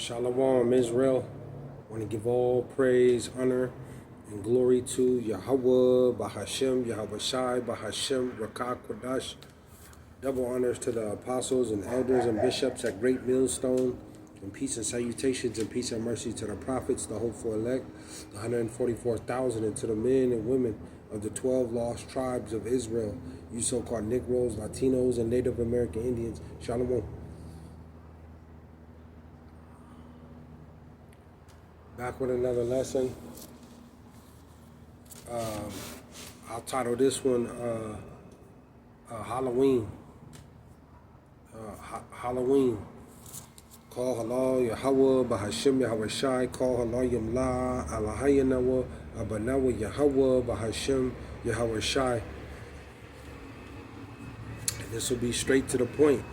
Shalom, Israel. I want to give all praise, honor, and glory to Yahawah, Bahasham, Yahawashi, Bahasham, Rakah, Kodash. Double honors to the apostles and elders and bishops at Great Millstone. And peace and salutations and peace and mercy to the prophets, the hopeful elect, the 144,000, and to the men and women of the 12 lost tribes of Israel, you so-called Negroes, Latinos, and Native American Indians. Shalom. Back with another lesson. I'll title this one Holloween. Holloween. Call halal Yahawah, Bahasham, Yahawashi. Call halal Yamla, Alahayanawa, Abanawa Yahawah, Bahasham, Yahawashi. And this will be straight to the point.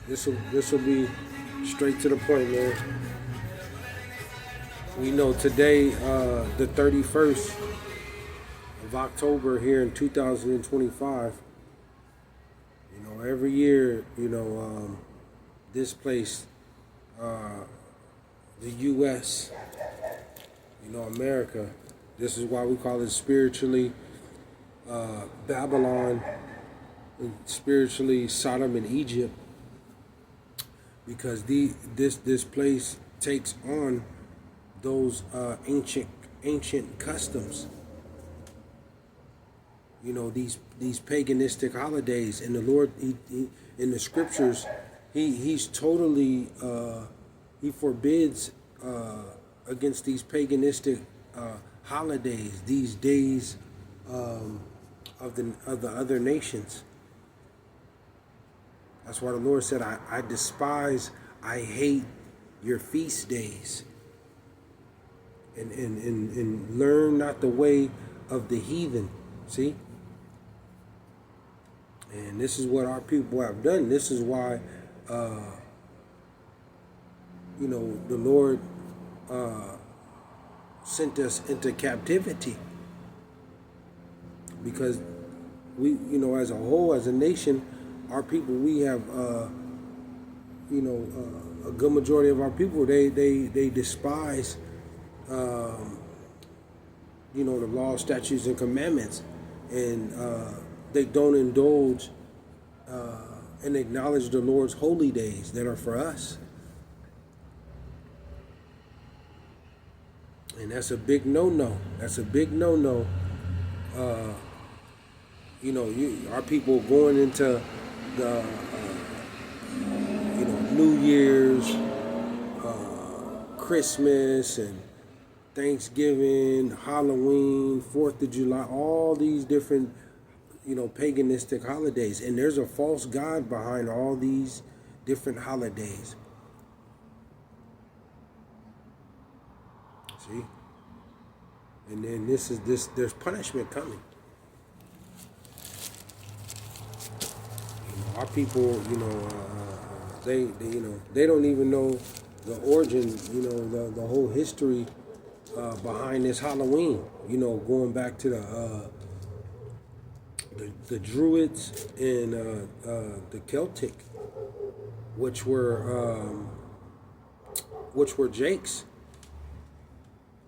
This will be straight to the point, man. We know today, the 31st of October here in 2025. You know, every year, this place, the U.S., America. This is why we call it spiritually Babylon, and spiritually Sodom and Egypt. Because this place takes on those ancient customs. These paganistic holidays, and the Lord, he in the scriptures, he's totally he forbids against these paganistic holidays, these days of the other nations. That's why the Lord said, I despise, I hate your feast days. And learn not the way of the heathen. See? And this is what our people have done. This is why, the Lord sent us into captivity. Because we, as a whole, as a nation, our people, we have, a good majority of our people, they despise, the law, statutes, and commandments, and they don't indulge and acknowledge the Lord's holy days that are for us. And that's a big no-no. That's a big no-no. Our people going into the New Year's, Christmas, and Thanksgiving, Halloween, 4th of July, all these different paganistic holidays, and there's a false god behind all these different holidays. See, and then there's punishment coming. Our people, they don't even know the origin, the whole history behind this Halloween. Going back to the Druids and the Celtic, which were Jakes,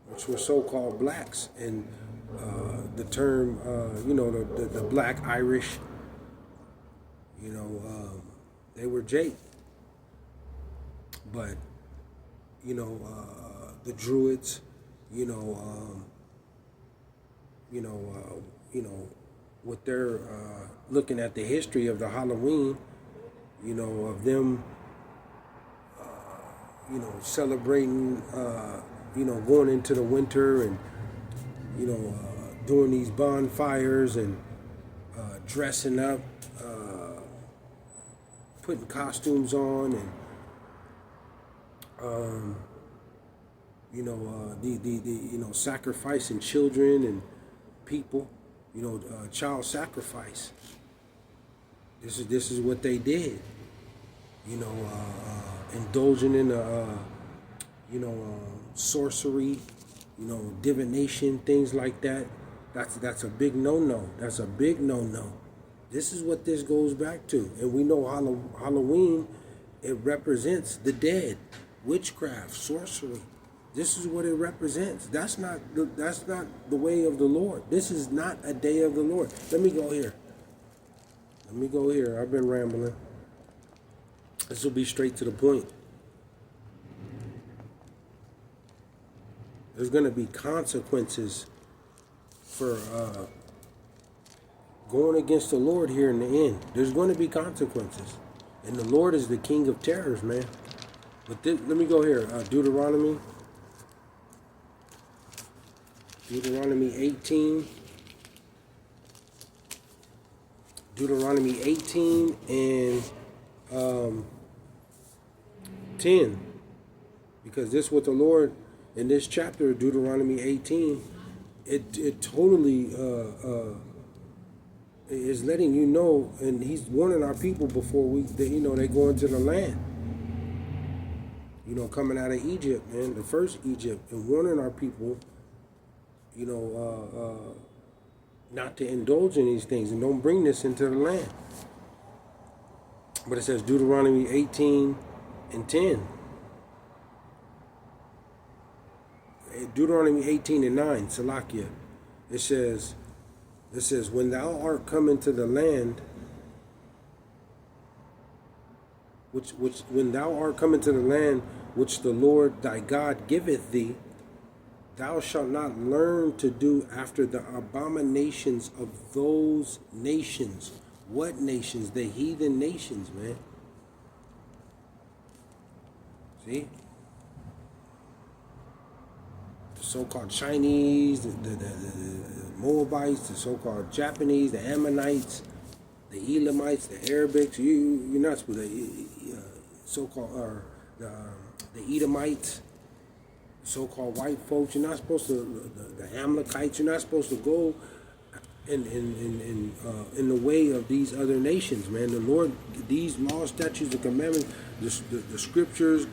which were so-called blacks, and the term, the Black Irish. They were Jake, but the Druids, with their looking at the history of the Halloween, of them, celebrating, going into the winter and doing these bonfires and dressing up. Putting costumes on, and sacrificing children and people, child sacrifice. This is what they did. Indulging in sorcery, divination, things like that. That's a big no-no. That's a big no-no. This is what this goes back to. And we know Halloween, it represents the dead, witchcraft, sorcery. This is what it represents. That's not the way of the Lord. This is not a day of the Lord. Let me go here. I've been rambling. This will be straight to the point. There's going to be consequences for going against the Lord here in the end. There's going to be consequences. And the Lord is the King of terrors, man. But let me go here. Deuteronomy 18. Deuteronomy 18 and 10. Because this is what the Lord, in this chapter of Deuteronomy 18, it totally is letting you know, and he's warning our people before they go into the land. Coming out of Egypt, man, the first Egypt, and warning our people, not to indulge in these things and don't bring this into the land. But it says Deuteronomy 18 and 10. Deuteronomy 18 and 9, Salakia. It says, when thou art come into the land, when thou art come into the land which the Lord thy God giveth thee, thou shalt not learn to do after the abominations of those nations. What nations? The heathen nations, man. See? The so-called Chinese, the Moabites, the so-called Japanese, the Ammonites, the Elamites, the Arabics. You're not supposed to, so-called, the Edomites, so-called white folks. You're not supposed to, the Amalekites. You're not supposed to go in the way of these other nations, man. The Lord, these laws, statutes, and commandments, the scriptures,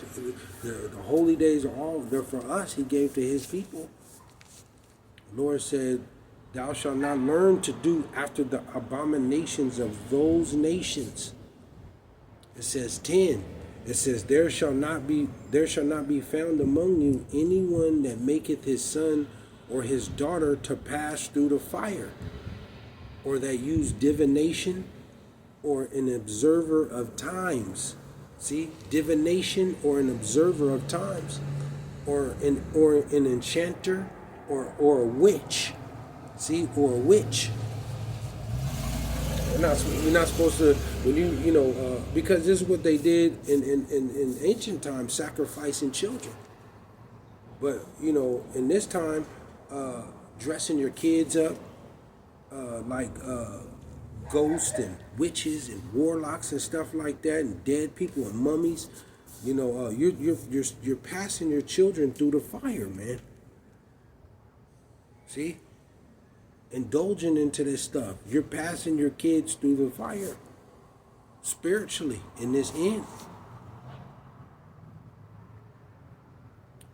the holy days are all they're for us. He gave to his people. The Lord said, thou shalt not learn to do after the abominations of those nations. It says 10. It says, there shall not be found among you anyone that maketh his son or his daughter to pass through the fire, or that use divination, or an observer of times. See, divination or an observer of times, or an enchanter, or a witch. See, or a witch. You're not supposed to, when because this is what they did in ancient times, sacrificing children. But, in this time, dressing your kids up like ghosts and witches and warlocks and stuff like that, and dead people and mummies. You're passing your children through the fire, man. See? Indulging into this stuff. You're passing your kids through the fire spiritually in this end.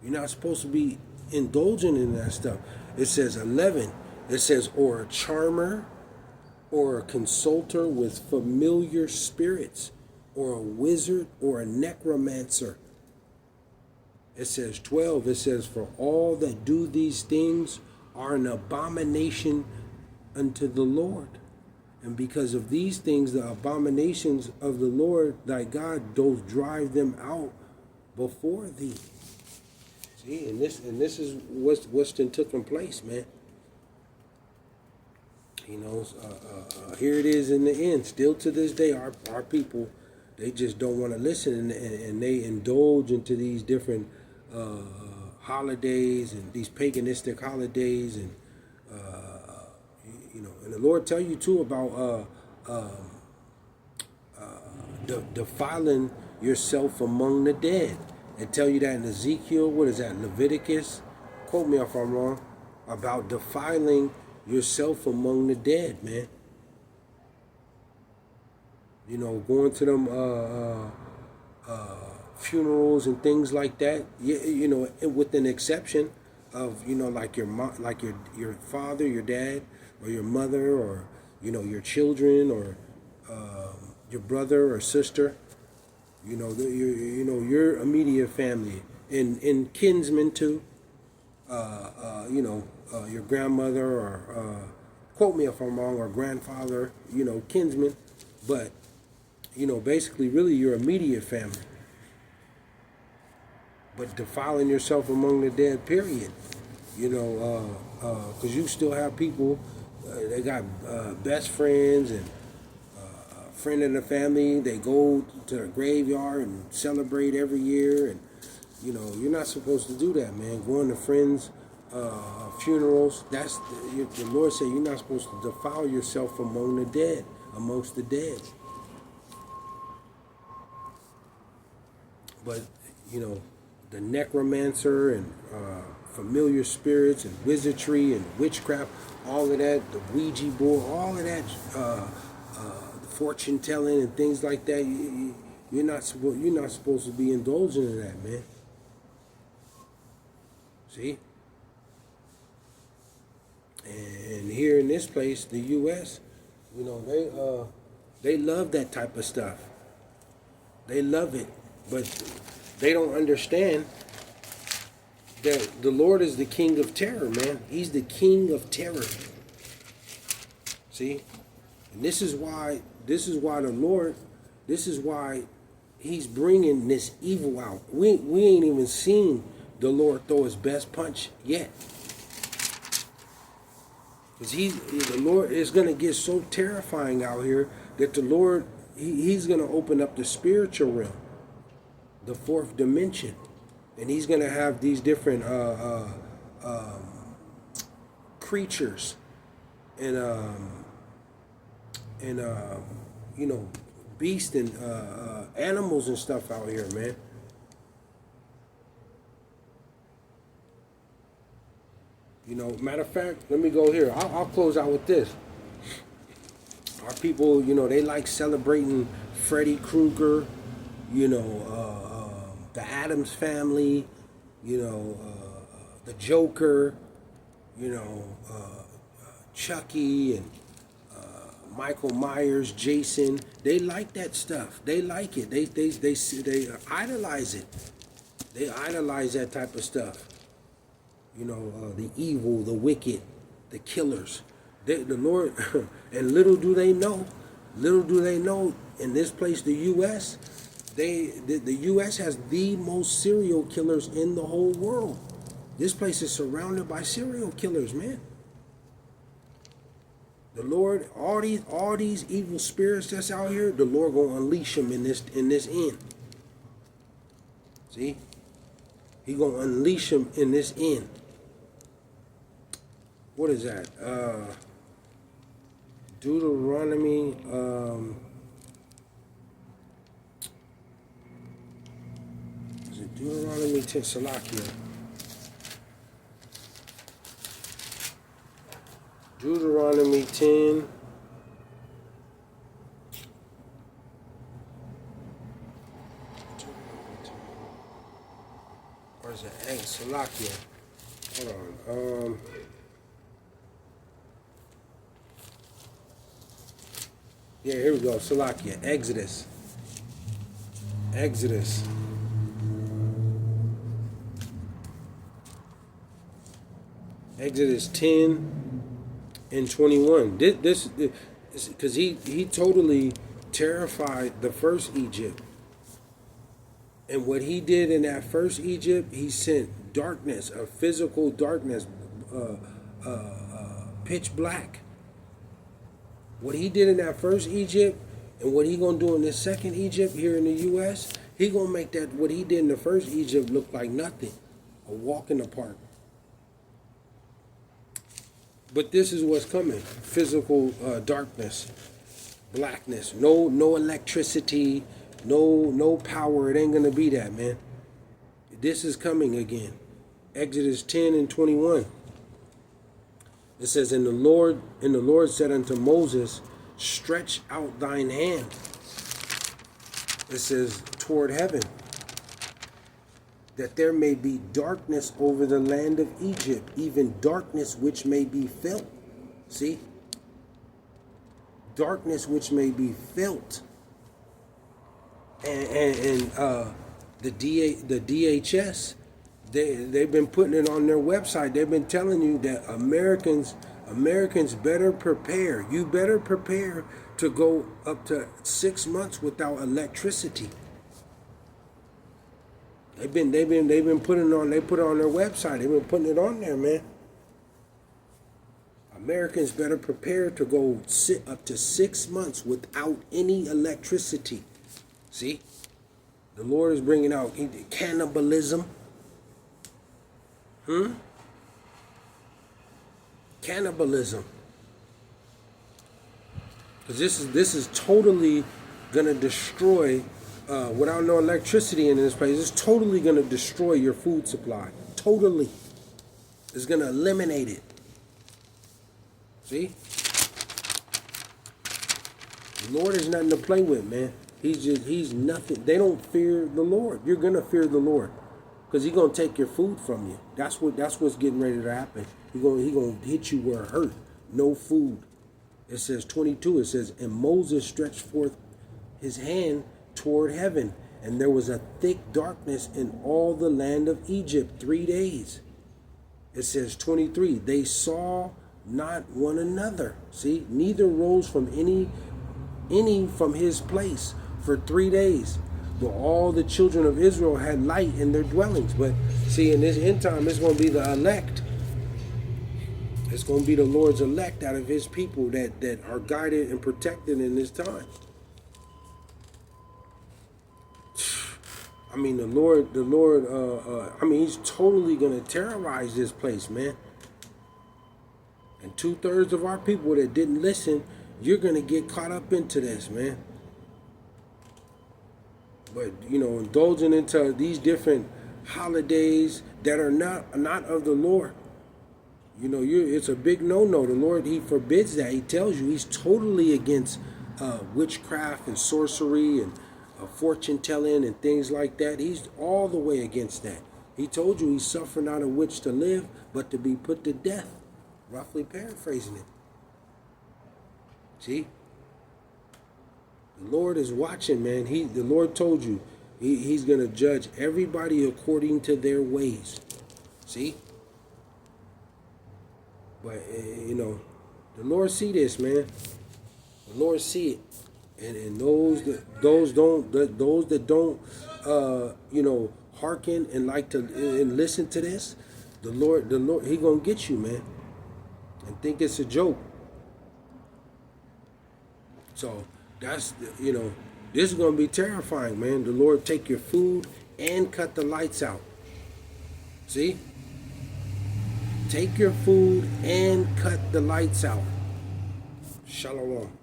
You're not supposed to be indulging in that stuff. It says 11. It says, or a charmer, or a consulter with familiar spirits, or a wizard, or a necromancer. It says 12. It says, for all that do these things are an abomination unto the Lord. And because of these things, the abominations of the Lord thy God doth drive them out before thee. See, and this is what's been taking place, man. Here it is in the end. Still to this day, our people, they just don't want to listen, and they indulge into these different holidays and these paganistic holidays, and and the Lord tell you too about defiling yourself among the dead. And tell you that in Ezekiel, what is that, Leviticus? Quote me if I'm wrong. About defiling yourself among the dead, man. Going to them funerals and things like that. With an exception of like your mom, like your father, your dad, or your mother, or your children or your brother or sister, your immediate family and kinsmen too. Your grandmother or quote me if I'm wrong, or grandfather, kinsmen, but basically really your immediate family. But defiling yourself among the dead, period. Because you still have people, they got best friends and friend of the family. They go to the graveyard and celebrate every year, and you're not supposed to do that, man. Going to friends' funerals. That's the Lord said you're not supposed to defile yourself among the dead, amongst the dead. But the necromancer and familiar spirits and wizardry and witchcraft, all of that, the Ouija board, all of that, fortune telling and things like that. You're not supposed to be indulging in that, man. See? And here in this place, the U.S., they love that type of stuff. They love it, but they don't understand that the Lord is the King of terror, man. He's the King of terror. See? And this is why the Lord, this is why He's bringing this evil out. We ain't even seen the Lord throw His best punch yet. Because the Lord is going to get so terrifying out here that the Lord, He's going to open up the spiritual realm, the fourth dimension. And He's going to have these different creatures and beasts and animals and stuff out here, man. Matter of fact, let me go here. I'll close out with this. Our people, they like celebrating Freddy Krueger, the Addams Family, the Joker, Chucky and Michael Myers, Jason. They like that stuff. They like it. They idolize it. They idolize that type of stuff. The evil, the wicked, the killers. The Lord, and little do they know, in this place, the U.S., the U.S. has the most serial killers in the whole world. This place is surrounded by serial killers, man. The Lord, all these evil spirits that's out here, the Lord gonna unleash them in this end. See, He gonna unleash them in this end. What is that? Deuteronomy. Is it Deuteronomy 10? Salakia. Deuteronomy 10. Or is it Salakia? Hold on. Yeah, here we go. Salakia. Exodus. Exodus 10 and 21. This because he totally terrified the first Egypt. And what he did in that first Egypt, he sent darkness, a physical darkness, pitch black. What he did in that first Egypt and what he gonna do in this second Egypt here in the U.S., he gonna make that what he did in the first Egypt look like nothing, a walk in the park. But this is what's coming: physical darkness, blackness, no electricity, no power. It ain't gonna be that, man. This is coming again. Exodus 10 and 21. It says, and the Lord said unto Moses, stretch out thine hand. It says, toward heaven, that there may be darkness over the land of Egypt, even darkness which may be felt. See? darkness which may be felt. And the DHS, they've been putting it on their website. They've been telling you that Americans better prepare. You better prepare to go up to 6 months without electricity. They've been putting it on. They put it on their website. They've been putting it on there, man. Americans better prepare to go sit up to 6 months without any electricity. See, the Lord is bringing out cannibalism. Cannibalism. Because this is totally gonna destroy. Without no electricity in this place, it's totally gonna destroy your food supply. Totally, it's gonna eliminate it. See, the Lord is nothing to play with, man. He's nothing. They don't fear the Lord. You're gonna fear the Lord, because He's gonna take your food from you. That's what's getting ready to happen. He gonna hit you where it hurt. No food. It says 22. It says, and Moses stretched forth his hand toward heaven, and there was a thick darkness in all the land of Egypt 3 days. It says 23. They saw not one another. See, neither rose from any from his place for 3 days. But all the children of Israel had light in their dwellings. But see, in this end time, it's going to be the elect. It's going to be the Lord's elect out of His people that are guided and protected in this time. I mean, the Lord, I mean, He's totally going to terrorize this place, man. And 2/3 of our people that didn't listen, you're going to get caught up into this, man. But, indulging into these different holidays that are not of the Lord. It's a big no-no. The Lord, He forbids that. He tells you He's totally against witchcraft and sorcery and fortune telling and things like that. He's all the way against that. He told you He suffered not a witch to live, but to be put to death. Roughly paraphrasing it. See? The Lord is watching, man. The Lord told you He's going to judge everybody according to their ways. See? But, the Lord see this, man. The Lord see it. And those that don't hearken and like to and listen to this, the Lord, He gonna get you, man, and think it's a joke. So that's this is gonna be terrifying, man. The Lord take your food and cut the lights out. See, take your food and cut the lights out. Shalom.